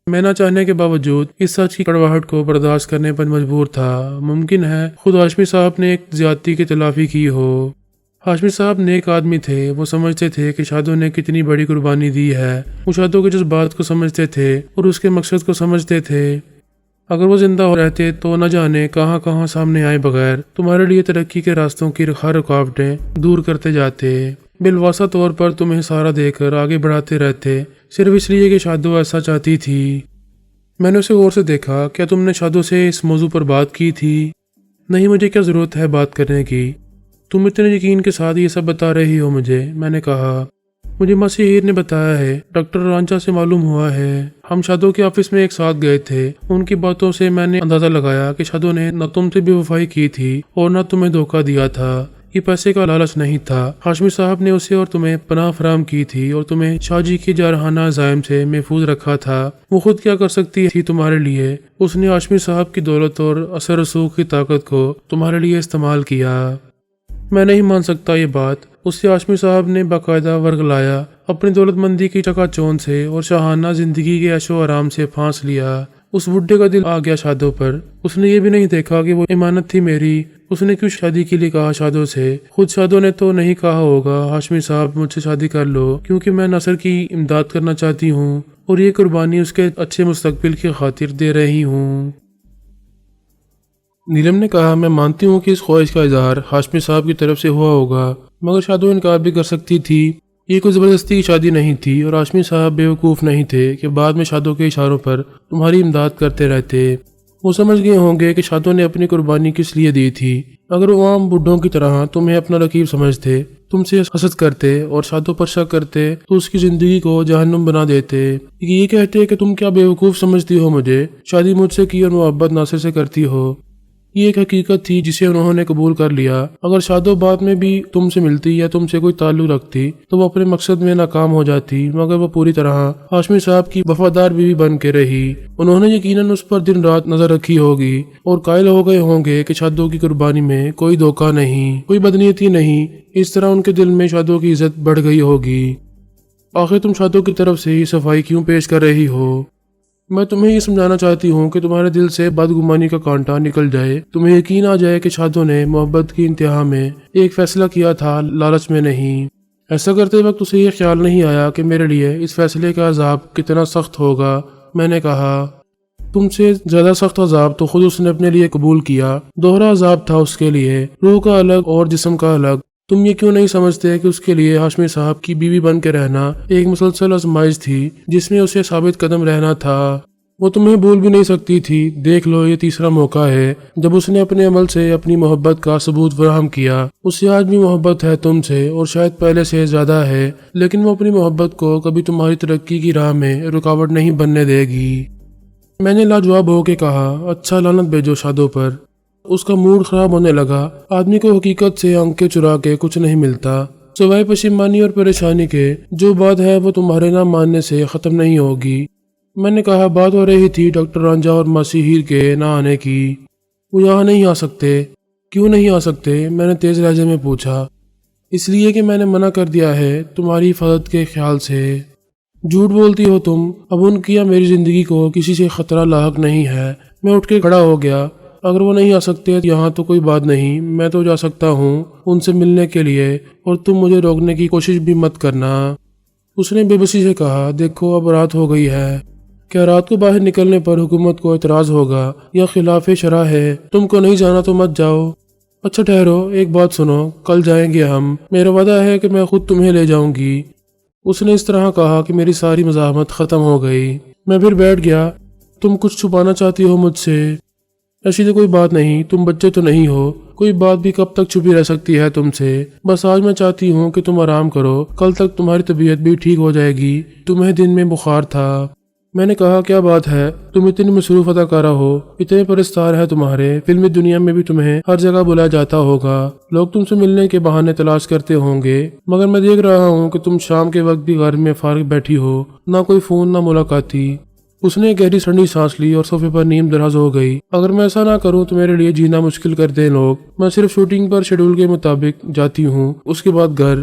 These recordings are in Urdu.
میں نہ چاہنے کے باوجود اس سچ کی کڑواہٹ کو برداشت کرنے پر مجبور تھا۔ ممکن ہے خود ہاشمی صاحب نے ایک زیادتی کی تلافی کی ہو۔ ہاشمی صاحب نیک آدمی تھے، وہ سمجھتے تھے کہ شادو نے کتنی بڑی قربانی دی ہے۔ وہ شادو کے جذبات کو سمجھتے تھے اور اس کے مقصد کو سمجھتے تھے۔ اگر وہ زندہ ہو رہتے تو نہ جانے کہاں کہاں سامنے آئے بغیر تمہارے لیے ترقی کے راستوں کی ہر رکاوٹیں دور کرتے جاتے، بالواسطہ طور پر تمہیں سہارا دے کر آگے بڑھاتے رہتے، صرف اس لیے کہ شادو ایسا چاہتی تھی۔ میں نے اسے غور سے دیکھا۔ کیا تم نے شادو سے اس موضوع پر بات کی تھی؟ نہیں، مجھے کیا ضرورت ہے بات کرنے کی؟ تم اتنے یقین کے ساتھ یہ سب بتا رہی ہو مجھے، میں نے کہا۔ مجھے ماسی ہیر نے بتایا ہے، ڈاکٹر رانچا سے معلوم ہوا ہے۔ ہم شادو کے آفس میں ایک ساتھ گئے تھے۔ ان کی باتوں سے میں نے اندازہ لگایا کہ شادو نے نہ تم سے بے وفائی کی تھی اور نہ تمہیں دھوکہ دیا تھا۔ یہ پیسے کا لالچ نہیں تھا۔ ہاشمی صاحب نے اسے اور تمہیں پناہ فراہم کی تھی اور تمہیں شاہ جی کی جارحانہ عزائم سے محفوظ رکھا تھا۔ وہ خود کیا کر سکتی تھی تمہارے لیے؟ اس نے ہاشمی صاحب کی دولت اور اثر رسوخ کی طاقت کو تمہارے لیے استعمال کیا۔ میں نہیں مان سکتا یہ بات۔ اس سے ہاشمی صاحب نے باقاعدہ ورگلایا، اپنی دولت مندی کی چکا چوند سے اور شاہانہ زندگی کے عیش و آرام سے پھانس لیا۔ اس بڈھے کا دل آ گیا شادو پر۔ اس نے یہ بھی نہیں دیکھا کہ وہ امانت تھی میری۔ اس نے کیوں شادی کے لیے کہا شادو سے؟ خود شادو نے تو نہیں کہا ہوگا ہاشمی صاحب مجھ سے شادی کر لو، کیونکہ میں نصر کی امداد کرنا چاہتی ہوں اور یہ قربانی اس کے اچھے مستقبل کی خاطر دے رہی ہوں۔ نیلم نے کہا، میں مانتی ہوں کہ اس خواہش کا اظہار ہاشمی صاحب کی طرف سے ہوا ہوگا، مگر شادو انکار بھی کر سکتی تھی۔ یہ کوئی زبردستی کی شادی نہیں تھی اور ہاشمی صاحب بیوقوف نہیں تھے کہ بعد میں شادو کے اشاروں پر تمہاری امداد کرتے رہتے۔ وہ سمجھ گئے ہوں گے کہ شادو نے اپنی قربانی کس لیے دی تھی۔ اگر وہ عام بڈھوں کی طرح تمہیں اپنا رقیب سمجھتے، تم سے حسد کرتے اور شادو پر شک کرتے تو اس کی زندگی کو جہنم بنا دیتے۔ یہ کہتے کہ تم کیا بیوقوف سمجھتی ہو مجھے، شادی مجھ سے کی اور محبت ناصر سے کرتی ہو۔ یہ ایک حقیقت تھی جسے انہوں نے قبول کر لیا۔ اگر شادو بعد میں بھی تم سے ملتی یا تم سے کوئی تعلق رکھتی تو وہ اپنے مقصد میں ناکام ہو جاتی، مگر وہ پوری طرح ہاشمی صاحب کی وفادار بیوی بن کے رہی۔ انہوں نے یقیناً اس پر دن رات نظر رکھی ہوگی اور قائل ہو گئے ہوں گے کہ شادو کی قربانی میں کوئی دھوکہ نہیں، کوئی بدنیتی نہیں۔ اس طرح ان کے دل میں شادو کی عزت بڑھ گئی ہوگی۔ آخر تم شادو کی طرف سے یہ صفائی کیوں پیش کر رہی ہو؟ میں تمہیں یہ سمجھانا چاہتی ہوں کہ تمہارے دل سے بدگمانی کا کانٹا نکل جائے، تمہیں یقین آ جائے کہ شادو نے محبت کی انتہا میں ایک فیصلہ کیا تھا، لالچ میں نہیں۔ ایسا کرتے وقت اسے یہ خیال نہیں آیا کہ میرے لیے اس فیصلے کا عذاب کتنا سخت ہوگا۔ میں نے کہا، تم سے زیادہ سخت عذاب تو خود اس نے اپنے لیے قبول کیا۔ دوہرا عذاب تھا اس کے لیے، روح کا الگ اور جسم کا الگ۔ تم یہ کیوں نہیں سمجھتے کہ اس کے لیے ہاشمی صاحب کی بیوی بن کے رہنا ایک مسلسل آزمائش تھی جس میں اسے ثابت قدم رہنا تھا؟ وہ تمہیں بھول بھی نہیں سکتی تھی۔ دیکھ لو، یہ تیسرا موقع ہے جب اس نے اپنے عمل سے اپنی محبت کا ثبوت فراہم کیا۔ اسے آج بھی محبت ہے تم سے اور شاید پہلے سے زیادہ ہے، لیکن وہ اپنی محبت کو کبھی تمہاری ترقی کی راہ میں رکاوٹ نہیں بننے دے گی۔ میں نے لاجواب ہو کے کہا، اچھا لعنت بھیجو شادو پر۔ اس کا موڈ خراب ہونے لگا۔ آدمی کو حقیقت سے آنکھیں چرا کے کچھ نہیں ملتا، سوائے پشیمانی اور پریشانی کے۔ جو بات ہے وہ تمہارے نہ ماننے سے ختم نہیں ہوگی۔ میں نے کہا، بات ہو رہی تھی ڈاکٹر رانجھا اور ماسی ہیر کے نہ آنے کی۔ وہ یہاں نہیں آ سکتے۔ کیوں نہیں آ سکتے؟ میں نے تیز لہجے میں پوچھا۔ اس لیے کہ میں نے منع کر دیا ہے، تمہاری حفاظت کے خیال سے۔ جھوٹ بولتی ہو تم۔ اب ان کی یا میری زندگی کو کسی سے خطرہ لاحق نہیں ہے۔ میں اٹھ کے کھڑا ہو گیا۔ اگر وہ نہیں آ سکتے یہاں تو کوئی بات نہیں، میں تو جا سکتا ہوں ان سے ملنے کے لیے، اور تم مجھے روکنے کی کوشش بھی مت کرنا۔ اس نے بے بسی سے کہا، دیکھو اب رات ہو گئی ہے۔ کیا رات کو باہر نکلنے پر حکومت کو اعتراض ہوگا یا خلاف شرع ہے؟ تم کو نہیں جانا تو مت جاؤ۔ اچھا ٹھہرو، ایک بات سنو، کل جائیں گے ہم۔ میرا وعدہ ہے کہ میں خود تمہیں لے جاؤں گی۔ اس نے اس طرح کہا کہ میری ساری مزاحمت ختم ہو گئی۔ میں پھر بیٹھ گیا۔ تم کچھ چھپانا چاہتی ہو مجھ سے؟ ایسی تو کوئی بات نہیں، تم بچے تو نہیں ہو، کوئی بات بھی کب تک چھپی رہ سکتی ہے تم سے؟ بس آج میں چاہتی ہوں کہ تم آرام کرو، کل تک تمہاری طبیعت بھی ٹھیک ہو جائے گی۔ تمہیں دن میں بخار تھا۔ میں نے کہا، کیا بات ہے، تم اتنی مصروف اداکارہ ہو، اتنے پرستار ہے تمہارے، فلمی دنیا میں بھی تمہیں ہر جگہ بلایا جاتا ہوگا، لوگ تم سے ملنے کے بہانے تلاش کرتے ہوں گے، مگر میں دیکھ رہا ہوں کہ تم شام کے وقت بھی گھر میں فارغ بیٹھی ہو، نہ کوئی فون نہ ملاقاتی۔ اس نے گہری ٹھنڈی سانس لی اور صوفے پر نیم دراز ہو گئی۔ اگر میں ایسا نہ کروں تو میرے لیے جینا مشکل کر دیں لوگ۔ میں صرف شوٹنگ پر شیڈول کے مطابق جاتی ہوں، اس کے بعد گھر۔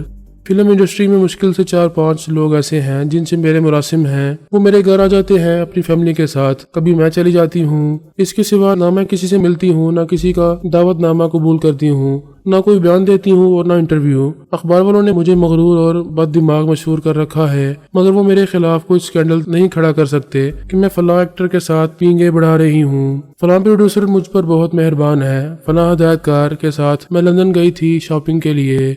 فلم انڈسٹری میں مشکل سے 4-5 لوگ ایسے ہیں جن سے میرے مراسم ہیں، وہ میرے گھر آ جاتے ہیں اپنی فیملی کے ساتھ، کبھی میں چلی جاتی ہوں۔ اس کے سوا نہ میں کسی سے ملتی ہوں، نہ کسی کا دعوت نامہ قبول کرتی ہوں، نہ کوئی بیان دیتی ہوں اور نہ انٹرویو۔ اخبار والوں نے مجھے مغرور اور بد دماغ مشہور کر رکھا ہے، مگر وہ میرے خلاف کوئی سکینڈل نہیں کھڑا کر سکتے کہ میں فلاں ایکٹر کے ساتھ پینگے بڑھا رہی ہوں، فلاں پروڈیوسر مجھ پر بہت مہربان ہے، فلاں ہدایت کار کے ساتھ میں لندن گئی تھی شاپنگ کے لیے۔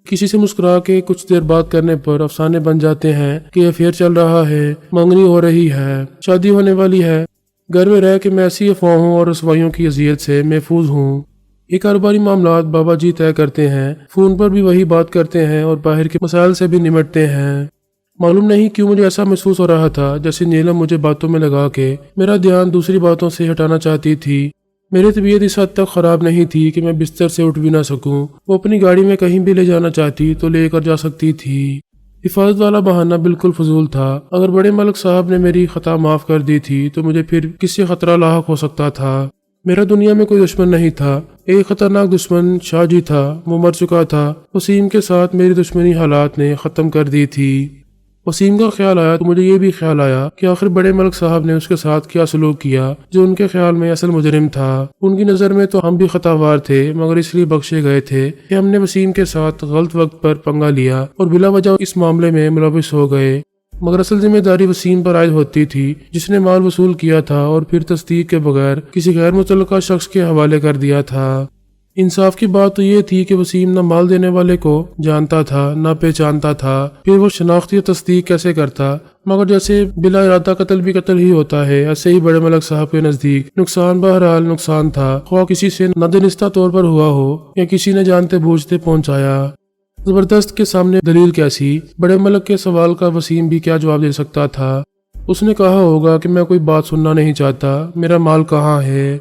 کسی سے مسکرا کے کچھ دیر بات کرنے پر افسانے بن جاتے ہیں کہ افیئر چل رہا ہے، منگنی ہو رہی ہے، شادی ہونے والی ہے۔ گھر میں رہ کے میں ایسی افواہوں اور رسوائیوں کی اذیت سے محفوظ ہوں۔ یہ کاروباری معاملات بابا جی طے کرتے ہیں، فون پر بھی وہی بات کرتے ہیں اور باہر کے مسائل سے بھی نمٹتے ہیں۔ معلوم نہیں کیوں مجھے ایسا محسوس ہو رہا تھا جیسے نیلم مجھے باتوں میں لگا کے میرا دھیان دوسری باتوں سے ہٹانا چاہتی تھی۔ میری طبیعت اس حد تک خراب نہیں تھی کہ میں بستر سے اٹھ بھی نہ سکوں۔ وہ اپنی گاڑی میں کہیں بھی لے جانا چاہتی تو لے کر جا سکتی تھی۔ حفاظت والا بہانہ بالکل فضول تھا۔ اگر بڑے ملک صاحب نے میری خطا معاف کر دی تھی تو مجھے پھر کس سے خطرہ لاحق ہو سکتا تھا؟ میرا دنیا میں کوئی دشمن نہیں تھا، ایک خطرناک دشمن شاہ جی تھا، وہ مر چکا تھا۔ وسیم کے ساتھ میری دشمنی حالات نے ختم کر دی تھی۔ وسیم کا خیال آیا تو مجھے یہ بھی خیال آیا کہ آخر بڑے ملک صاحب نے اس کے ساتھ کیا سلوک کیا جو ان کے خیال میں اصل مجرم تھا۔ ان کی نظر میں تو ہم بھی خطاوار تھے، مگر اس لیے بخشے گئے تھے کہ ہم نے وسیم کے ساتھ غلط وقت پر پنگا لیا اور بلا وجہ اس معاملے میں ملوث ہو گئے۔ مگر اصل ذمہ داری وسیم پر عائد ہوتی تھی جس نے مال وصول کیا تھا اور پھر تصدیق کے بغیر کسی غیر متعلقہ شخص کے حوالے کر دیا تھا۔ انصاف کی بات تو یہ تھی کہ وسیم نہ مال دینے والے کو جانتا تھا نہ پہچانتا تھا، پھر وہ شناختی تصدیق کیسے کرتا؟ مگر جیسے بلا ارادہ قتل بھی قتل ہی ہوتا ہے، ایسے ہی بڑے ملک صاحب کے نزدیک نقصان بہرحال نقصان تھا، خواہ کسی سے نادانستہ طور پر ہوا ہو یا کسی نے جانتے بوجھتے پہنچایا۔ زبردست کے سامنے دلیل کیسی؟ بڑے ملک کے سوال کا وسیم بھی کیا جواب دے سکتا تھا؟ اس نے کہا ہوگا کہ میں کوئی بات سننا نہیں چاہتا، میرا مال کہاں ہے؟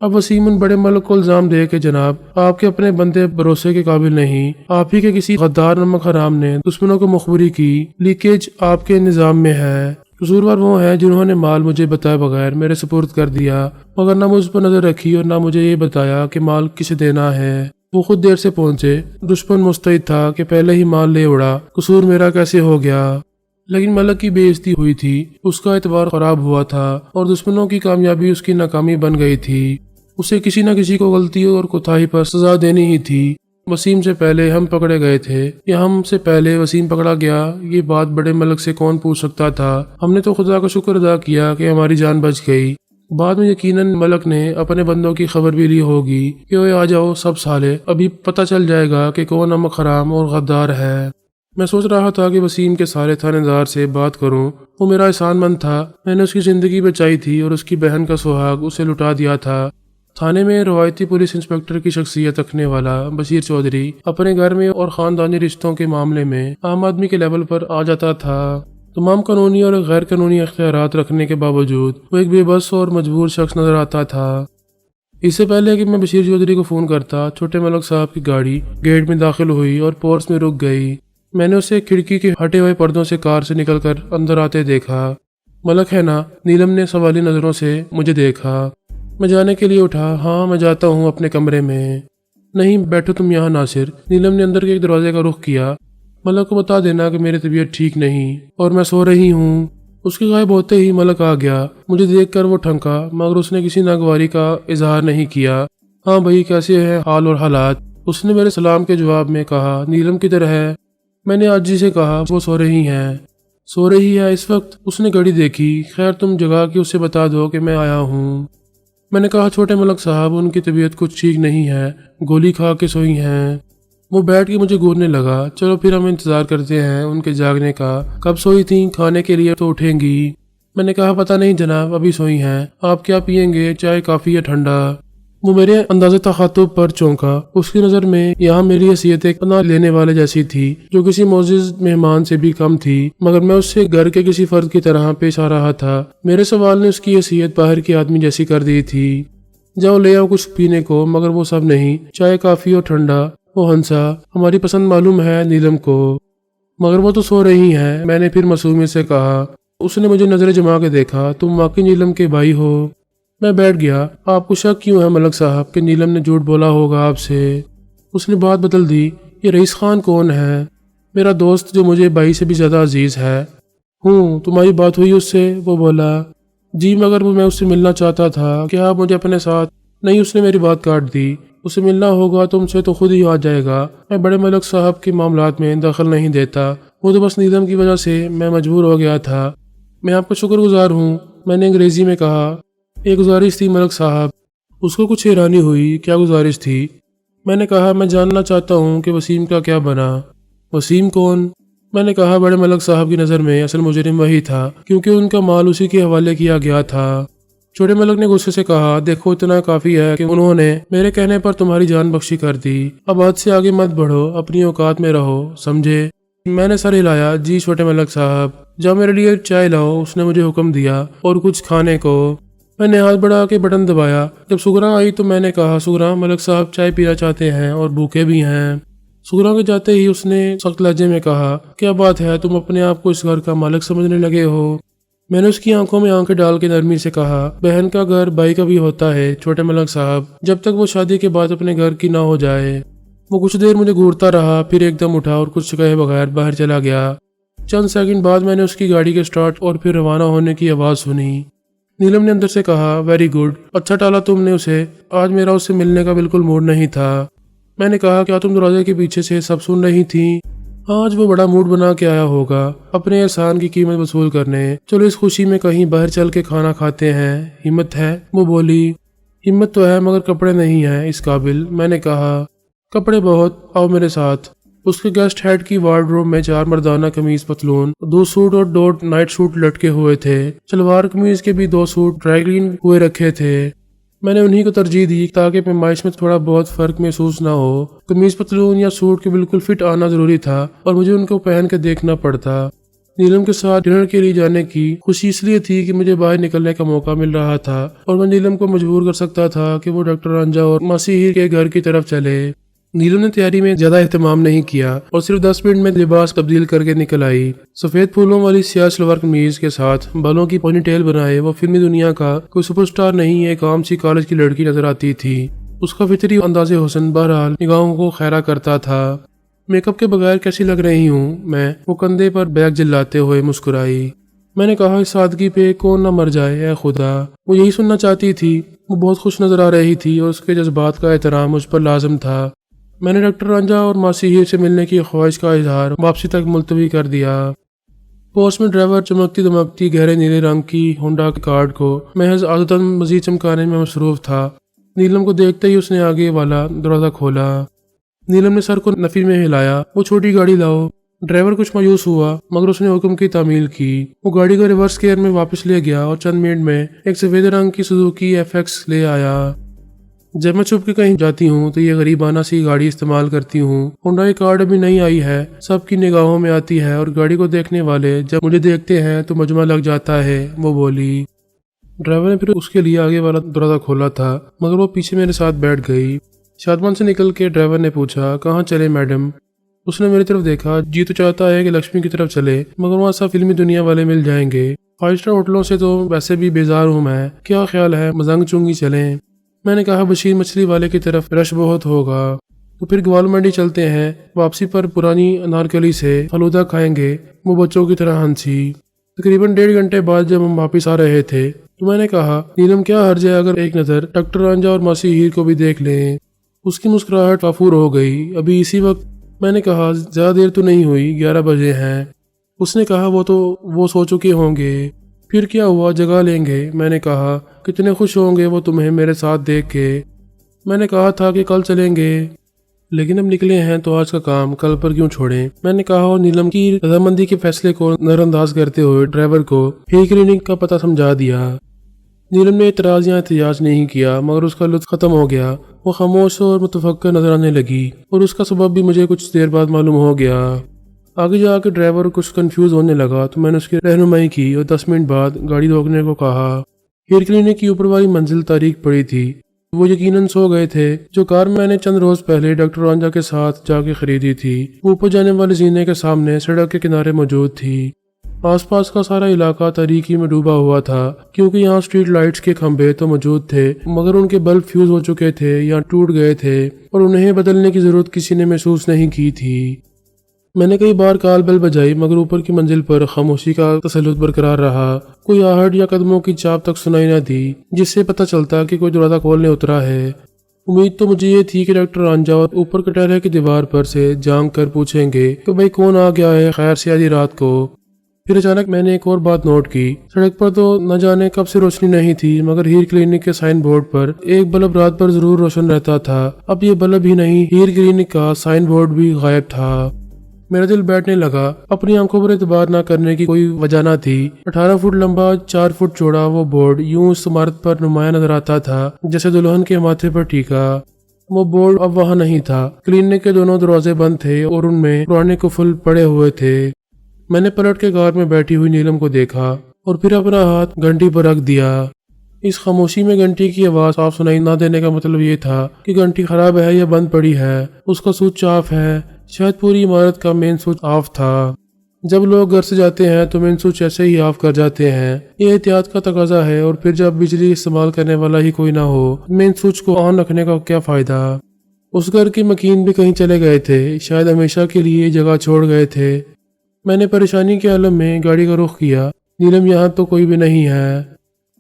اب وسیم ان بڑے ملک کو الزام دے کہ جناب آپ کے اپنے بندے بھروسے کے قابل نہیں، آپ ہی کے کسی غدار نمک حرام نے دشمنوں کو مخبری کی، لیکیج آپ کے نظام میں ہے۔ قصوروار وہ ہیں جنہوں نے مال مجھے بتائے بغیر میرے سپرد کر دیا، مگر نہ مجھ پر نظر رکھی اور نہ مجھے یہ بتایا کہ مال کسے دینا ہے۔ وہ خود دیر سے پہنچے، دشمن مستعد تھا کہ پہلے ہی مال لے اڑا، قصور میرا کیسے ہو گیا؟ لیکن ملک کی بے عزتی ہوئی تھی، اس کا اعتبار خراب ہوا تھا اور دشمنوں کی کامیابی اس کی ناکامی بن گئی تھی۔ اسے کسی نہ کسی کو غلطی اور کوتاہی پر سزا دینی ہی تھی۔ وسیم سے پہلے ہم پکڑے گئے تھے یا ہم سے پہلے وسیم پکڑا گیا، یہ بات بڑے ملک سے کون پوچھ سکتا تھا؟ ہم نے تو خدا کا شکر ادا کیا کہ ہماری جان بچ گئی۔ بعد میں یقیناً ملک نے اپنے بندوں کی خبر بھی لی ہوگی کہ اوے آ جاؤ سب سالے، ابھی پتہ چل جائے گا کہ کون نمک حرام اور غدار ہے۔ میں سوچ رہا تھا کہ وسیم کے سارے تھانے دار سے بات کروں، وہ میرا احسان مند تھا، میں نے اس کی زندگی بچائی تھی اور اس کی بہن کا سہاگ اسے لٹا دیا تھا۔ تھانے میں روایتی پولیس انسپکٹر کی شخصیت رکھنے والا بشیر چودھری اپنے گھر میں اور خاندانی رشتوں کے معاملے میں عام آدمی کے لیول پر آ جاتا تھا۔ تمام قانونی اور غیر قانونی اختیارات رکھنے کے باوجود وہ ایک بے بس اور مجبور شخص نظر آتا تھا۔ اس سے پہلے کہ میں بشیر چودھری کو فون کرتا، چھوٹے ملک صاحب کی گاڑی گیٹ میں داخل ہوئی اور پورس میں رک گئی۔ میں نے اسے کھڑکی کے ہٹے ہوئے پردوں سے کار سے نکل کر اندر آتے دیکھا۔ ملک ہے نا؟ نیلم نے سوالی نظروں سے مجھے دیکھا۔ میں جانے کے لیے اٹھا، ہاں میں جاتا ہوں اپنے کمرے میں۔ نہیں بیٹھو تم یہاں ناصر۔ نیلم نے اندر کے ایک دروازے کا رخ کیا۔ ملک کو بتا دینا کہ میری طبیعت ٹھیک نہیں اور میں سو رہی ہوں۔ اس کے غائب ہوتے ہی ملک آ گیا۔ مجھے دیکھ کر وہ ٹھنکا، مگر اس نے کسی ناگواری کا اظہار نہیں کیا۔ ہاں بھائی کیسے ہیں حال اور حالات؟ اس نے میرے سلام کے جواب میں کہا۔ نیلم کدھر ہے؟ میں نے عاجزی سے کہا۔ وہ سو رہی ہیں۔ سو رہی ہے اس وقت؟ اس نے گھڑی دیکھی۔ خیر تم جگا کے اسے بتا دو کہ میں آیا ہوں۔ میں نے کہا چھوٹے ملک صاحب ان کی طبیعت کچھ ٹھیک نہیں ہے، گولی کھا کے سوئی ہیں۔ وہ بیٹھ کے مجھے گورنے لگا۔ چلو پھر ہم انتظار کرتے ہیں ان کے جاگنے کا۔ کب سوئی تھیں؟ کھانے کے لیے تو اٹھیں گی۔ میں نے کہا پتہ نہیں جناب، ابھی سوئی ہیں۔ آپ کیا پئیں گے، چائے کافی یا ٹھنڈا؟ وہ میرے انداز تخاطب پر چونکا۔ اس کی نظر میں یہاں میری حیثیت ایک پناہ لینے والے جیسی تھی جو کسی معزز مہمان سے بھی کم تھی، مگر میں اس سے گھر کے کسی فرد کی طرح پیش آ رہا تھا۔ میرے سوال نے اس کی حیثیت باہر کے آدمی جیسی کر دی تھی۔ جاؤ لے آؤ کچھ پینے کو، مگر وہ سب نہیں، چائے کافی اور ٹھنڈا۔ وہ ہنسا۔ ہماری پسند معلوم ہے نیلم کو، مگر وہ تو سو رہی ہیں۔ میں نے پھر معصومیت سے کہا۔ اس نے مجھے نظر جما کے دیکھا۔ تم واقعی نیلم کے بھائی ہو؟ میں بیٹھ گیا۔ آپ کو شک کیوں ہے ملک صاحب کہ نیلم نے جھوٹ بولا ہوگا آپ سے؟ اس نے بات بدل دی۔ یہ رئیس خان کون ہے؟ میرا دوست جو مجھے بھائی سے بھی زیادہ عزیز ہے۔ تمہاری بات ہوئی اس سے؟ وہ بولا۔ جی مگر میں اس سے ملنا چاہتا تھا، کیا آپ مجھے اپنے ساتھ؟ نہیں، اس نے میری بات کاٹ دی۔ اسے ملنا ہوگا تم سے تو خود ہی آ جائے گا، میں بڑے ملک صاحب کے معاملات میں دخل نہیں دیتا، وہ تو بس نیلم کی وجہ سے میں مجبور ہو گیا تھا۔ میں آپ کا شکر گزار ہوں، میں نے انگریزی میں کہا۔ ایک گزارش تھی ملک صاحب۔ اس کو کچھ حیرانی ہوئی۔ کیا گزارش تھی؟ میں نے کہا میں جاننا چاہتا ہوں کہ وسیم کا کیا بنا۔ وسیم کون؟ میں نے کہا بڑے ملک صاحب کی نظر میں اصل مجرم وہی تھا، کیونکہ ان کا مال اسی کے حوالے کیا گیا تھا۔ چھوٹے ملک نے غصے سے کہا، دیکھو اتنا کافی ہے کہ انہوں نے میرے کہنے پر تمہاری جان بخشی کر دی، اب حد سے آگے مت بڑھو، اپنی اوقات میں رہو، سمجھے؟ میں نے سر ہلایا۔ جی چھوٹے ملک صاحب۔ جاؤ میرے لیے چائے لاؤ، اس نے مجھے حکم دیا، اور کچھ کھانے کو۔ میں نے ہاتھ بڑھا کے بٹن دبایا۔ جب سگرا آئی تو میں نے کہا، سگرا ملک صاحب چائے پینا چاہتے ہیں اور بھوکے بھی ہیں۔ سگرا کے جاتے ہی اس نے سخت لہجے میں کہا، کیا بات ہے، تم اپنے آپ کو اس گھر کا مالک سمجھنے لگے ہو؟ میں نے اس کی آنکھوں میں آنکھیں ڈال کے نرمی سے کہا، بہن کا گھر بھائی کا بھی ہوتا ہے چھوٹے ملک صاحب، جب تک وہ شادی کے بعد اپنے گھر کی نہ ہو جائے۔ وہ کچھ دیر مجھے گھورتا رہا، پھر ایک دم اٹھا اور کچھ کہے بغیر باہر چلا گیا۔ چند سیکنڈ بعد میں نے اس کی گاڑی کے سٹارٹ اور پھر روانہ ہونے کی آواز سنی۔ نیلم نے اندر سے کہا، ویری گڈ، اچھا ٹالا تم نے اسے، آج میرا اس سے ملنے کا بالکل موڈ نہیں تھا۔ میں نے کہا، کیا تم دروازے کے پیچھے سے سب سن رہی تھی؟ آج وہ بڑا موڈ بنا کے آیا ہوگا اپنے احسان کی قیمت وصول کرنے، چلو اس خوشی میں کہیں باہر چل کے کھانا کھاتے ہیں، ہمت ہے؟ وہ بولی۔ ہمت تو ہے مگر کپڑے نہیں ہیں اس قابل۔ میں نے کہا، کپڑے بہت، آؤ میرے ساتھ۔ اس کے گیسٹ ہیڈ کی وارڈروب میں 4 مردانہ قمیض پتلون، 2 سوٹ اور 2 نائٹ سوٹ لٹکے ہوئے تھے، شلوار قمیض کے بھی 2 سوٹ ڈرائی کلین ہوئے رکھے تھے۔ میں نے انہی کو ترجیح دی تاکہ پیمائش میں تھوڑا بہت فرق محسوس نہ ہو۔ قمیض پتلون یا سوٹ کے بالکل فٹ آنا ضروری تھا اور مجھے ان کو پہن کے دیکھنا پڑتا۔ نیلم کے ساتھ ڈنر کے لیے جانے کی خوشی اس لیے تھی کہ مجھے باہر نکلنے کا موقع مل رہا تھا اور میں نیلم کو مجبور کر سکتا تھا کہ وہ ڈاکٹر رانجھا اور ماسی ہیر کے گھر کی طرف چلے۔ نیلم نے تیاری میں زیادہ اہتمام نہیں کیا اور صرف 10 منٹ میں لباس تبدیل کر کے نکل آئی۔ سفید پھولوں والی سیاہ شلوار قمیض کے ساتھ بالوں کی پونی ٹیل بنائے وہ فلمی دنیا کا کوئی سپر سٹار نہیں، ایک عام سی کالج کی لڑکی نظر آتی تھی۔ اس کا فطری انداز حسن بہرحال نگاہوں کو خیرہ کرتا تھا۔ میک اپ کے بغیر کیسی لگ رہی ہوں میں؟ وہ کندھے پر بیگ جلاتے ہوئے مسکرائی۔ میں نے کہا، اس سادگی پہ کون نہ مر جائے، اے خدا۔ وہ یہی سننا چاہتی تھی۔ وہ بہت خوش نظر آ رہی تھی اور اس کے جذبات کا احترام مجھ پر لازم تھا۔ میں نے ڈاکٹر رانجھا اور ماسی ہیر سے ملنے کی خواہش کا اظہار واپسی تک ملتوی کر دیا۔ پوسٹ میں ڈرائیور چمکتی دمکتی گہرے نیلے رنگ کی ہونڈا کارڈ کو محض عادتاً مزید چمکانے میں مصروف تھا۔ نیلم کو دیکھتے ہی اس نے آگے والا دروازہ کھولا۔ نیلم نے سر کو نفی میں ہلایا، وہ چھوٹی گاڑی لاؤ۔ ڈرائیور کچھ مایوس ہوا مگر اس نے حکم کی تعمیل کی۔ وہ گاڑی کو ریورس گیئر میں واپس لے گیا اور چند منٹ میں ایک سفید رنگ کی سوزوکی FX لے آیا۔ جب میں چھپ کے کہیں جاتی ہوں تو یہ غریبانہ سی گاڑی استعمال کرتی ہوں۔ ہونڈا کارڈ ابھی نہیں آئی ہے، سب کی نگاہوں میں آتی ہے اور گاڑی کو دیکھنے والے جب مجھے دیکھتے ہیں تو مجمع لگ جاتا ہے، وہ بولی۔ ڈرائیور نے پھر اس کے لیے آگے والا دروازہ کھولا تھا مگر وہ پیچھے میرے ساتھ بیٹھ گئی۔ شادمان سے نکل کے ڈرائیور نے پوچھا، کہاں چلے میڈم؟ اس نے میری طرف دیکھا۔ جی تو چاہتا ہے کہ لکشمی کی طرف چلے مگر وہاں سب فلمی دنیا والے مل جائیں گے، 5 اسٹار ہوٹلوں سے تو ویسے بھی بیزار ہوں میں، کیا خیال ہے مزنگ چنگی چلیں؟ میں نے کہا، بشیر مچھلی والے کی طرف رش بہت ہوگا، تو پھر گوال منڈی چلتے ہیں، واپسی پر پرانی انارکلی سے فلودہ کھائیں گے، وہ بچوں کی طرح ہنسی۔ تقریباً 1.5 گھنٹے بعد جب ہم واپس آ رہے تھے تو میں نے کہا، نیلم کیا حرج ہے اگر ایک نظر ڈاکٹر رانجھا اور ماسی ہیر کو بھی دیکھ لیں؟ اس کی مسکراہٹ کافور ہو گئی۔ ابھی اسی وقت؟ میں نے کہا، زیادہ دیر تو نہیں ہوئی، 11 بجے ہیں۔ اس نے کہا، وہ سو چکے ہوں گے۔ پھر کیا ہوا، جگہ لیں گے؟ میں نے کہا، کتنے خوش ہوں گے وہ تمہیں میرے ساتھ دیکھ کے۔ میں نے کہا تھا کہ کل چلیں گے لیکن اب نکلے ہیں تو آج کا کام کل پر کیوں چھوڑیں؟ میں نے کہا اور نیلم کی رضامندی کے فیصلے کو نظر انداز کرتے ہوئے ڈرائیور کو ہیر کلینک کا پتہ سمجھا دیا۔ نیلم نے اعتراض یا احتجاج نہیں کیا مگر اس کا لطف ختم ہو گیا۔ وہ خاموش اور متفکر نظر آنے لگی اور اس کا سبب بھی مجھے کچھ دیر بعد معلوم ہو گیا۔ آگے جا کے ڈرائیور کچھ کنفیوز ہونے لگا تو میں نے اس کی رہنمائی کی اور 10 منٹ بعد گاڑی روکنے کو کہا۔ ہیر کلینک کی اوپر والی منزل تاریک پڑی تھی۔ وہ یقیناً سو گئے تھے۔ جو کار میں نے چند روز پہلے ڈاکٹر رانجھا کے ساتھ جا کے خریدی تھی وہ اوپر جانے والے زینے کے سامنے سڑک کے کنارے موجود تھی۔ آس پاس کا سارا علاقہ تاریکی میں ڈوبا ہوا تھا کیونکہ یہاں اسٹریٹ لائٹس کے کھمبے تو موجود تھے مگر ان کے بلب فیوز ہو چکے تھے یا ٹوٹ گئے تھے اور انہیں بدلنے کی ضرورت کسی نے محسوس نہیں کی تھی۔ میں نے کئی بار کال بیل بجائی مگر اوپر کی منزل پر خاموشی کا تسلط برقرار رہا۔ کوئی آہٹ یا قدموں کی چاپ تک سنائی نہ دی جس سے پتہ چلتا کہ کوئی دروازہ کھولنے اترا ہے۔ امید تو مجھے یہ تھی کہ ڈاکٹر رانجھا اوپر کٹہرے کی دیوار پر سے جھانک کر پوچھیں گے کہ بھائی کون آ گیا ہے خیر سے آدھی رات کو۔ پھر اچانک میں نے ایک اور بات نوٹ کی، سڑک پر تو نہ جانے کب سے روشنی نہیں تھی مگر ہیر کلینک کے سائن بورڈ پر ایک بلب رات پر ضرور روشن رہتا تھا۔ اب یہ بلب ہی نہیں، ہیر کلینک کا سائن بورڈ بھی غائب تھا۔ میرا دل بیٹھنے لگا۔ اپنی آنکھوں پر اعتبار نہ کرنے کی کوئی وجہ نہ تھی۔ 18 فٹ لمبا 4 فٹ چوڑا وہ بورڈ یوں اس عمارت پر نمایاں نظر آتا تھا جیسے دلہن کے ماتھے پر ٹیکا۔ وہ بورڈ اب وہاں نہیں تھا۔ کلینک کے دونوں دروازے بند تھے اور ان میں پرانے قفل پڑے ہوئے تھے۔ میں نے پلٹ کے کار میں بیٹھی ہوئی نیلم کو دیکھا اور پھر اپنا ہاتھ گھنٹی پر رکھ دیا۔ اس خاموشی میں گھنٹی کی آواز صاف سنائی نہ دینے کا مطلب یہ تھا کہ گھنٹی خراب ہے یا بند پڑی ہے، اس کا سوئچ آف ہے۔ شاید پوری عمارت کا مین سوئچ آف تھا۔ جب لوگ گھر سے جاتے ہیں تو مین سوئچ ایسے ہی آف کر جاتے ہیں، یہ احتیاط کا تقاضا ہے۔ اور پھر جب بجلی استعمال کرنے والا ہی کوئی نہ ہو، مین سوئچ کو آن رکھنے کا کیا فائدہ؟ اس گھر کے مکین بھی کہیں چلے گئے تھے، شاید ہمیشہ کے لیے جگہ چھوڑ گئے تھے۔ میں نے پریشانی کے عالم میں گاڑی کا رخ کیا۔ نیلم یہاں تو کوئی بھی نہیں ہے،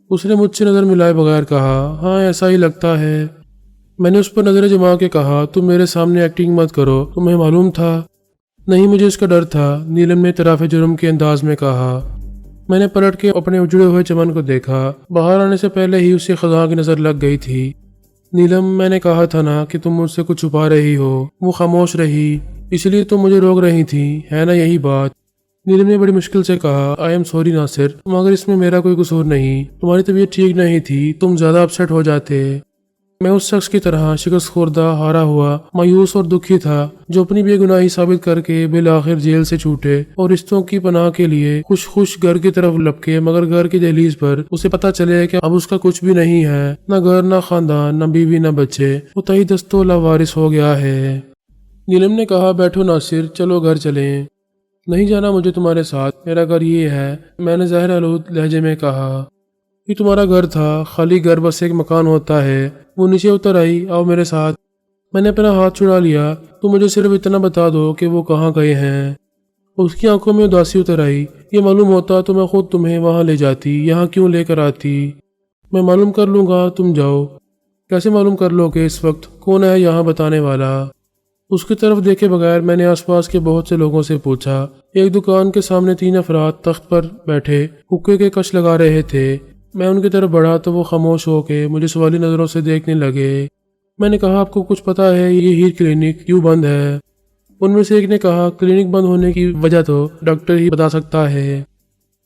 اس نے مجھ سے نظر ملائے بغیر کہا۔ ہاں ایسا ہی لگتا ہے۔ میں نے اس پر نظر جما کے کہا، تم میرے سامنے ایکٹنگ مت کرو، تمہیں معلوم تھا؟ نہیں، مجھے اس کا ڈر تھا، نیلم نے اعتراف جرم کے انداز میں کہا۔ میں نے پلٹ کے اپنے اجڑے ہوئے چمن کو دیکھا۔ باہر آنے سے پہلے ہی اسے خزاں کی نظر لگ گئی تھی۔ نیلم، میں نے کہا تھا نا کہ تم مجھ سے کچھ چھپا رہی ہو۔ وہ خاموش رہی۔ اس لیے تم مجھے روک رہی تھی، ہے نا یہی بات؟ نیلم نے بڑی مشکل سے کہا، آئی ایم سوری ناصر، مگر اس میں میرا کوئی قصور نہیں۔ تمہاری طبیعت ٹھیک نہیں تھی، تم زیادہ اپسیٹ ہو جاتے۔ میں اس شخص کی طرح شکست خوردہ، ہارا ہوا، مایوس اور دکھی تھا جو اپنی بے گناہی ثابت کر کے بالآخر جیل سے چھوٹے اور رشتوں کی پناہ کے لیے خوش گھر کی طرف لپکے، مگر گھر کی دہلیز پر اسے پتہ چلے کہ اب اس کا کچھ بھی نہیں ہے، نہ گھر، نہ خاندان، نہ بیوی، نہ بچے۔ وہ تہی دستوں لاوارث ہو گیا ہے۔ نیلم نے کہا، بیٹھو ناصر، چلو گھر چلیں۔ نہیں جانا مجھے تمہارے ساتھ، میرا گھر یہ ہے، میں نے زہر آلود لہجے میں کہا۔ یہ تمہارا گھر تھا، خالی گھر بس ایک مکان ہوتا ہے۔ وہ نیچے اتر آئی، آؤ میرے ساتھ۔ میں نے اپنا ہاتھ چھڑا لیا، تو مجھے صرف اتنا بتا دو کہ وہ کہاں گئے ہیں۔ اس کی آنکھوں میں اداسی اتر آئی۔ یہ معلوم ہوتا تو میں خود تمہیں وہاں لے جاتی، یہاں کیوں لے کر آتی؟ میں معلوم کر لوں گا، تم جاؤ۔ کیسے معلوم کر لو کہ اس وقت کون ہے یہاں بتانے والا؟ اس کی طرف دیکھے بغیر میں نے آس پاس کے بہت سے لوگوں سے پوچھا۔ ایک دکان کے سامنے 3 افراد تخت پر بیٹھے حقے کے کش لگا رہے تھے۔ میں ان کی طرف بڑھا تو وہ خاموش ہو کے مجھے سوالی نظروں سے دیکھنے لگے۔ میں نے کہا، آپ کو کچھ پتا ہے یہ ہیر کلینک کیوں بند ہے؟ ان میں سے ایک نے کہا، کلینک بند ہونے کی وجہ تو ڈاکٹر ہی بتا سکتا ہے۔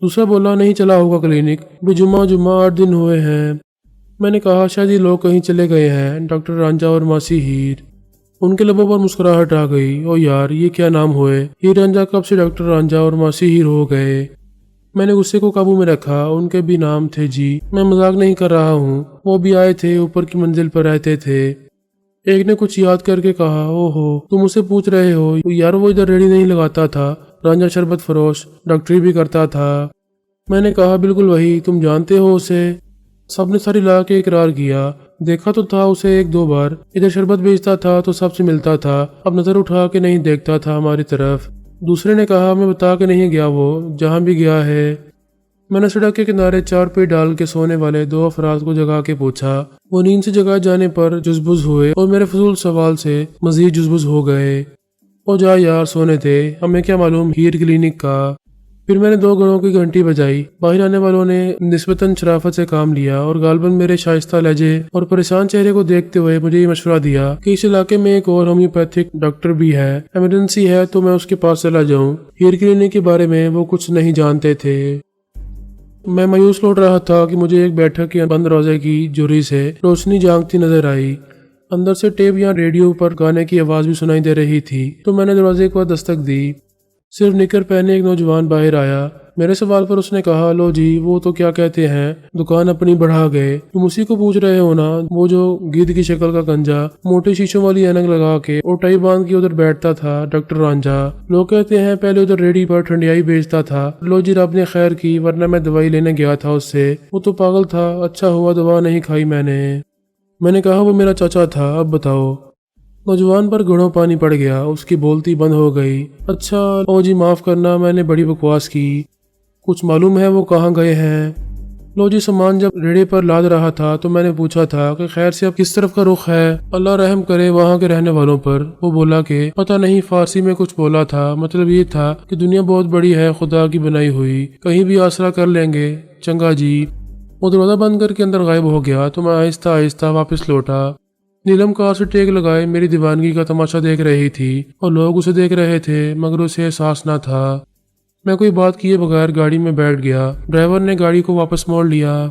دوسرا بولا، نہیں چلا ہوگا کلینک، بھی جمعہ 8 دن ہوئے ہیں۔ میں نے کہا، شاید یہ لوگ کہیں چلے گئے ہیں، ڈاکٹر رانجھا اور ماسی ہیر۔ ان کے لبوں پر مسکراہٹ آ گئی۔ او یار، یہ کیا نام ہوئے؟ ہیر رانجھا کب سے ڈاکٹر رانجھا اور ماسی ہیر ہو گئے؟ میں نے غصے کو قابو میں رکھا۔ ان کے بھی نام تھے جی، میں مذاق نہیں کر رہا ہوں، وہ بھی آئے تھے، اوپر کی منزل پر رہتے تھے۔ ایک نے کچھ یاد کر کے کہا، او ہو، تم اسے پوچھ رہے ہو؟ یار وہ ادھر ریڑھی نہیں لگاتا تھا، رانجھا شربت فروش، ڈاکٹری بھی کرتا تھا۔ میں نے کہا، بالکل وہی، تم جانتے ہو اسے؟ سب نے ساری لا کے اقرار کیا۔ دیکھا تو تھا اسے 1-2 بار، ادھر شربت بیچتا تھا تو سب سے ملتا تھا، اب نظر اٹھا کے نہیں دیکھتا تھا ہماری طرف۔ دوسرے نے کہا، میں بتا کے نہیں گیا، وہ جہاں بھی گیا ہے۔ میں نے سڑک کے کنارے 4 پہ ڈال کے سونے والے 2 افراد کو جگا کے پوچھا۔ وہ نیند سے جگا جانے پر جزبز ہوئے اور میرے فضول سوال سے مزید جزبز ہو گئے۔ او جا یار، سونے دے، ہمیں کیا معلوم ہیر کلینک کا۔ پھر میں نے 2 گھڑوں کی گھنٹی بجائی۔ باہر آنے والوں نے نسبتاً شرافت سے کام لیا اور غالباً میرے شائستہ لہجے اور پریشان چہرے کو دیکھتے ہوئے مجھے یہ مشورہ دیا کہ اس علاقے میں ایک اور ہومیوپیتھک ڈاکٹر بھی ہے، ایمرجنسی ہے تو میں اس کے پاس چلا جاؤں۔ ہیر کلینک کے بارے میں وہ کچھ نہیں جانتے تھے۔ میں مایوس لوٹ رہا تھا کہ مجھے ایک بیٹھک کے بند روزے کی جھری سے روشنی جھانکتی نظر آئی۔ اندر سے ٹیپ یا ریڈیو پر گانے کی آواز بھی سنائی دے رہی تھی، تو میں نے دروازے کو دستک دی۔ صرف نکر پہنے ایک نوجوان باہر آیا۔ میرے سوال پر اس نے کہا، لو جی، وہ تو کیا کہتے ہیں، دکان اپنی بڑھا گئے، تم اسی کو پوچھ رہے ہو نا، وہ جو گدھ کی شکل کا گنجا، موٹے شیشوں والی اینک لگا کے اور ٹائی باندھ کے ادھر بیٹھتا تھا، ڈاکٹر رانجھا۔ لوگ کہتے ہیں پہلے ادھر ریڑھی پر ٹھنڈیائی بیچتا تھا۔ لو جی، رب نے خیر کی، ورنہ میں دوائی لینے گیا تھا اس سے، وہ تو پاگل تھا، اچھا ہوا دوا نہیں کھائی میں نے۔ میں نے کہا، وہ میرا چاچا تھا، اب بتاؤ۔ نوجوان پر گھڑوں پانی پڑ گیا، اس کی بولتی بند ہو گئی۔ اچھا او جی معاف کرنا، میں نے بڑی بکواس کی۔ کچھ معلوم ہے وہ کہاں گئے ہیں؟ لو جی سامان جب ریڑے پر لاد رہا تھا تو میں نے پوچھا تھا کہ خیر سے اب کس طرف کا رخ ہے؟ اللہ رحم کرے وہاں کے رہنے والوں پر۔ وہ بولا کہ پتہ نہیں، فارسی میں کچھ بولا تھا، مطلب یہ تھا کہ دنیا بہت بڑی ہے، خدا کی بنائی ہوئی، کہیں بھی آسرا کر لیں گے۔ چنگا جی۔ وہ دروازہ بند کر کے اندر غائب ہو گیا تو میں آہستہ آہستہ واپس لوٹا۔ نیلم کار سے ٹیک لگائے میری دیوانگی کا تماشا دیکھ رہی تھی اور لوگ اسے دیکھ رہے تھے، مگر اسے احساس نہ تھا۔ میں کوئی بات کیے بغیر گاڑی میں بیٹھ گیا۔ ڈرائیور نے گاڑی کو واپس موڑ لیا۔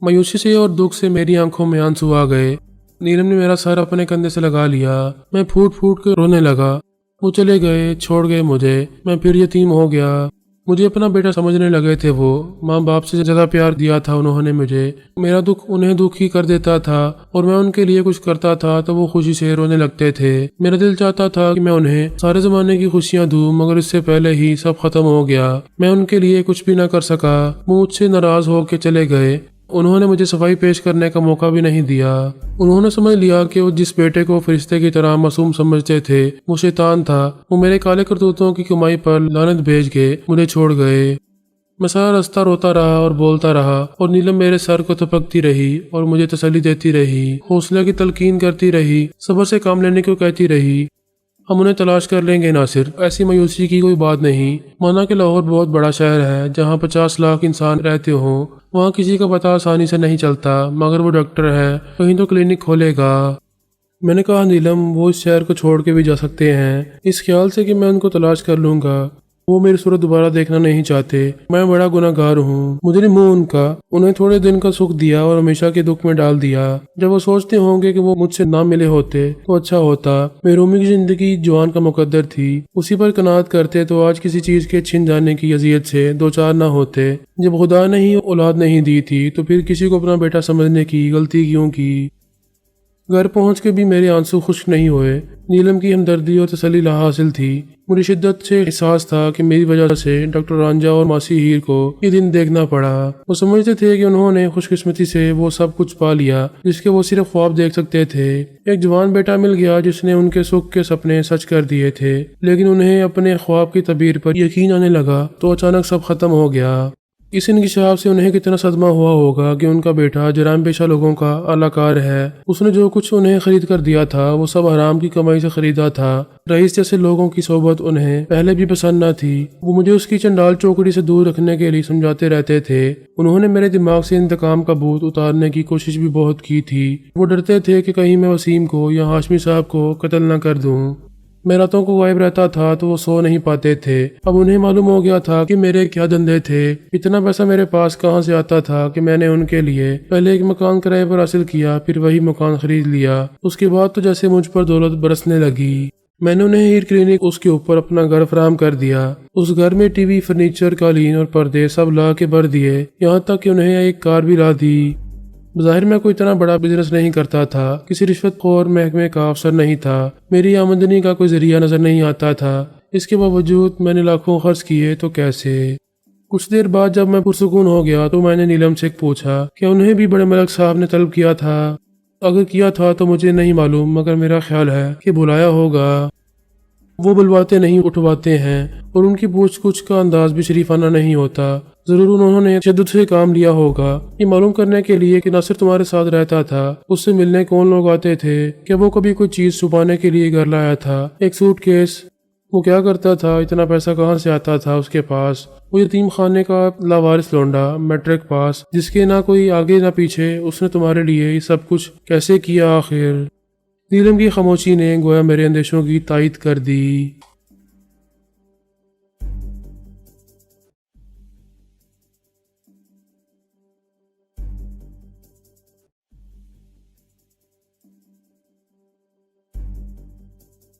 مایوسی سے اور دکھ سے میری آنکھوں میں آنسو آ گئے۔ نیلم نے میرا سر اپنے کندھے سے لگا لیا۔ میں پھوٹ پھوٹ کے رونے لگا۔ وہ چلے گئے، چھوڑ گئے مجھے، میں پھر یتیم ہو گیا۔ مجھے اپنا بیٹا سمجھنے لگے تھے وہ، ماں باپ سے زیادہ پیار دیا تھا انہوں نے مجھے۔ میرا دکھ انہیں دکھ ہی کر دیتا تھا اور میں ان کے لیے کچھ کرتا تھا تو وہ خوشی سے رونے لگتے تھے۔ میرا دل چاہتا تھا کہ میں انہیں سارے زمانے کی خوشیاں دوں، مگر اس سے پہلے ہی سب ختم ہو گیا۔ میں ان کے لیے کچھ بھی نہ کر سکا۔ وہ مجھ سے ناراض ہو کے چلے گئے۔ انہوں نے مجھے صفائی پیش کرنے کا موقع بھی نہیں دیا۔ انہوں نے سمجھ لیا کہ وہ جس بیٹے کو فرشتے کی طرح معصوم سمجھتے تھے وہ شیطان تھا۔ وہ میرے کالے کرتوتوں کی کمائی پر لعنت بھیج کے مجھے چھوڑ گئے۔ میں سارا راستہ روتا رہا اور بولتا رہا اور نیلم میرے سر کو تھپکتی رہی اور مجھے تسلی دیتی رہی، حوصلے کی تلقین کرتی رہی، صبر سے کام لینے کو کہتی رہی۔ ہم انہیں تلاش کر لیں گے ناصر، ایسی مایوسی کی کوئی بات نہیں۔ مانا کہ لاہور بہت بڑا شہر ہے جہاں 50 لاکھ انسان رہتے ہوں، وہاں کسی کا پتہ آسانی سے نہیں چلتا، مگر وہ ڈاکٹر ہے، کہیں تو کلینک کھولے گا۔ میں نے کہا نیلم وہ اس شہر کو چھوڑ کے بھی جا سکتے ہیں، اس خیال سے کہ میں ان کو تلاش کر لوں گا۔ وہ میری صورت دوبارہ دیکھنا نہیں چاہتے، میں بڑا گناہ گار ہوں، مجرم ہوں ان کا۔ انہیں تھوڑے دن کا سکھ دیا اور ہمیشہ کے دکھ میں ڈال دیا۔ جب وہ سوچتے ہوں گے کہ وہ مجھ سے نہ ملے ہوتے تو اچھا ہوتا۔ محرومی کی زندگی جوان کا مقدر تھی، اسی پر قناعت کرتے تو آج کسی چیز کے چھن جانے کی اذیت سے دو چار نہ ہوتے۔ جب خدا نے ہی اولاد نہیں دی تھی تو پھر کسی کو اپنا بیٹا سمجھنے کی غلطی کیوں کی؟ گھر پہنچ کے بھی میرے آنسو خشک نہیں ہوئے۔ نیلم کی ہمدردی اور تسلی لا حاصل تھی۔ مجھے شدت سے احساس تھا کہ میری وجہ سے ڈاکٹر رانجھا اور ماسی ہیر کو یہ دن دیکھنا پڑا۔ وہ سمجھتے تھے کہ انہوں نے خوش قسمتی سے وہ سب کچھ پا لیا جس کے وہ صرف خواب دیکھ سکتے تھے۔ ایک جوان بیٹا مل گیا جس نے ان کے سکھ کے سپنے سچ کر دیے تھے، لیکن انہیں اپنے خواب کی تعبیر پر یقین آنے لگا تو اچانک سب ختم ہو گیا۔ اس انکشاف سے انہیں کتنا صدمہ ہوا ہوگا کہ ان کا بیٹا جرائم پیشہ لوگوں کا اعلی کار ہے۔ اس نے جو کچھ انہیں خرید کر دیا تھا وہ سب حرام کی کمائی سے خریدا تھا۔ رئیس جیسے لوگوں کی صحبت انہیں پہلے بھی پسند نہ تھی۔ وہ مجھے اس کی چنڈال چوکڑی سے دور رکھنے کے لیے سمجھاتے رہتے تھے۔ انہوں نے میرے دماغ سے انتقام کا بھوت اتارنے کی کوشش بھی بہت کی تھی۔ وہ ڈرتے تھے کہ کہیں میں وسیم کو یا ہاشمی صاحب کو قتل نہ کر دوں۔ میں راتوں کو غائب رہتا تھا تو وہ سو نہیں پاتے تھے۔ اب انہیں معلوم ہو گیا تھا کہ میرے کیا دندے تھے۔ اتنا پیسہ میرے پاس کہاں سے آتا تھا کہ میں نے ان کے لیے پہلے ایک مکان کرائے پر حاصل کیا، پھر وہی مکان خرید لیا۔ اس کے بعد تو جیسے مجھ پر دولت برسنے لگی۔ میں نے انہیں ہیر کلینک اس کے اوپر اپنا گھر فراہم کر دیا۔ اس گھر میں ٹی وی، فرنیچر، قالین اور پردے سب لا کے بھر دیے، یہاں تک کہ انہیں ایک کار بھی لا دی۔ بظاہر میں کوئی اتنا بڑا بزنس نہیں کرتا تھا، کسی رشوت خور محکمے کا افسر نہیں تھا، میری آمدنی کا کوئی ذریعہ نظر نہیں آتا تھا۔ اس کے باوجود میں نے لاکھوں خرچ کیے تو کیسے؟ کچھ دیر بعد جب میں پرسکون ہو گیا تو میں نے نیلم سے پوچھا کہ انہیں بھی بڑے ملک صاحب نے طلب کیا تھا۔ اگر کیا تھا تو مجھے نہیں معلوم، مگر میرا خیال ہے کہ بلایا ہوگا۔ وہ بلواتے نہیں، اٹھواتے ہیں، اور ان کی پوچھ گچھ کا انداز بھی شریفانہ نہیں ہوتا۔ ضرور انہوں نے شدت سے کام لیا ہوگا، یہ معلوم کرنے کے لیے کہ ناصر تمہارے ساتھ رہتا تھا، اس سے ملنے کون لوگ آتے تھے، کہ وہ کبھی کوئی چیز چھپانے کے لیے گھر لایا تھا، ایک سوٹ کیس۔ وہ کیا کرتا تھا، اتنا پیسہ کہاں سے آتا تھا اس کے پاس؟ وہ یتیم خانے کا لاوارث لونڈا، میٹرک پاس، جس کے نہ کوئی آگے نہ پیچھے، اس نے تمہارے لیے یہ سب کچھ کیسے کیا آخر؟ نیلم کی خاموشی نے گویا میرے اندیشوں کی تائید کر دی۔